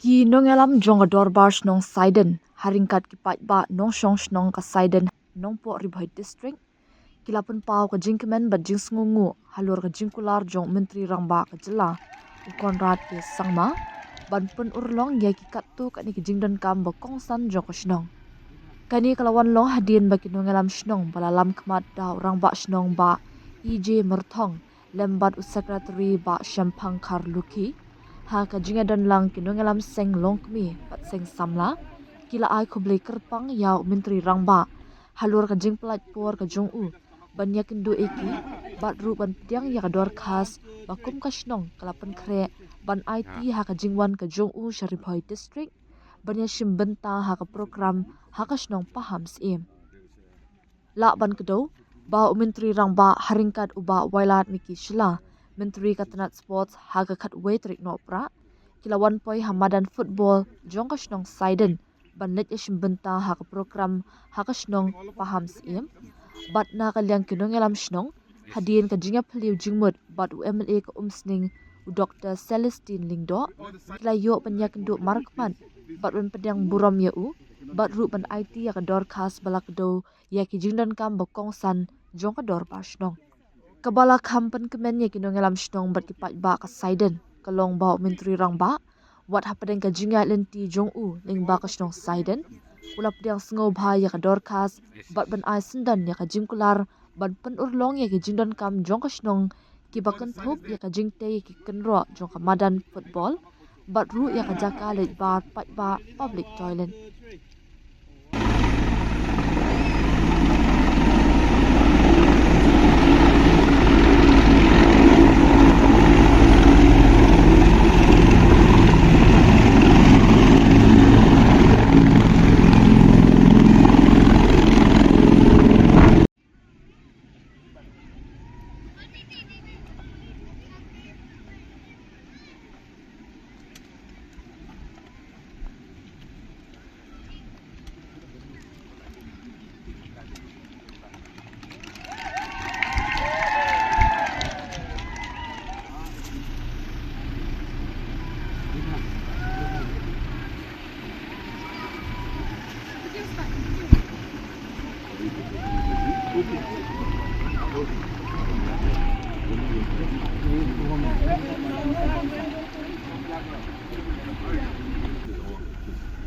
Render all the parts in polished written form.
Ki nongelam jong dorbar nong Saiden haringkat ki pat ba nong shong nong ka Saiden nong po ribhoi district kilapun pau ka jingkemen ba jing sngungu halur ka jingkular jong menteri rangba ka jela Konrad ke sangma ban pun urlong ya ki katu ka ni ki jingdan kam ba kongsan jong ka shnong kani kalawan long hadin ba ki nongelam shnong balalam kmat dau rangba shnong ba EJ Merthong lembat secretary ba Shampang Karluki ha ka jinga dan lang kinongelam seng longkmi pat seng samla kila ai khubli kerpang yau menteri rangba halur ka jing plat por ka jong u banyak indu eki bat ru ban pediang ya ka dor khas bakum ka shnong kalapan kre ban IT ha ka jingwan ka jong u Sharipoi district banyak shimbenta ha ka program ha ka shnong paham sim la ban kedo ba menteri rangba haringkat uba wailat miki shila menteri katanat sports haga kat wetrik no pra kilawan poi hamadan football jongka shnong Saiden ban let ishim benta ha ka program ha ka shnong paham sim bat na ka liang kinongelam shnong hadin ka jinga phliu jingmut bat UMLA ka umsning Dr. Celestine Lingdo kilayo panyak ndu markman bat ban pedang buram ya u bat ru ban IT ya ka dor khas balak do ya ki jingdan kam bokongsan jongka dor pa shnong kabala kampan kemen ya kinongelam shnong bat ki pat ba ka Saiden kalong ba menteri rangba wat hapadeng ka jinga lenti jong u ling ba ka shnong Saiden ulap diang sngo bha ya ka dor khas bat ban ai sindan ya ka jingkular ban pen urlong ya ki jingdan kam jong ka shnong ki bakan thup ya ka jingte ki kenro jong ka madan football bat ru ya ka jaka le bar pat ba public toilet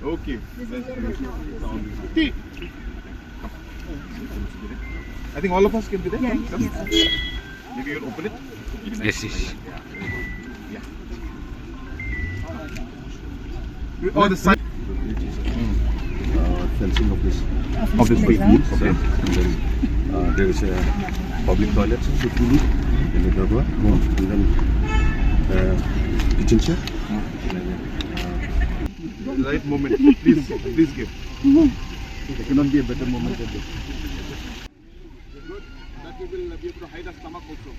Okay. I think all of us can be there. Yeah, Come. yes. Maybe you'll open it. Yes. Oh, the side. Fencing of this Office field, Okay. and then there is a public toilets which we need in the Darbar, and then kitchen chair. Right moment. Please give. There cannot be a better moment than this. That we will be able to hide our stomach also.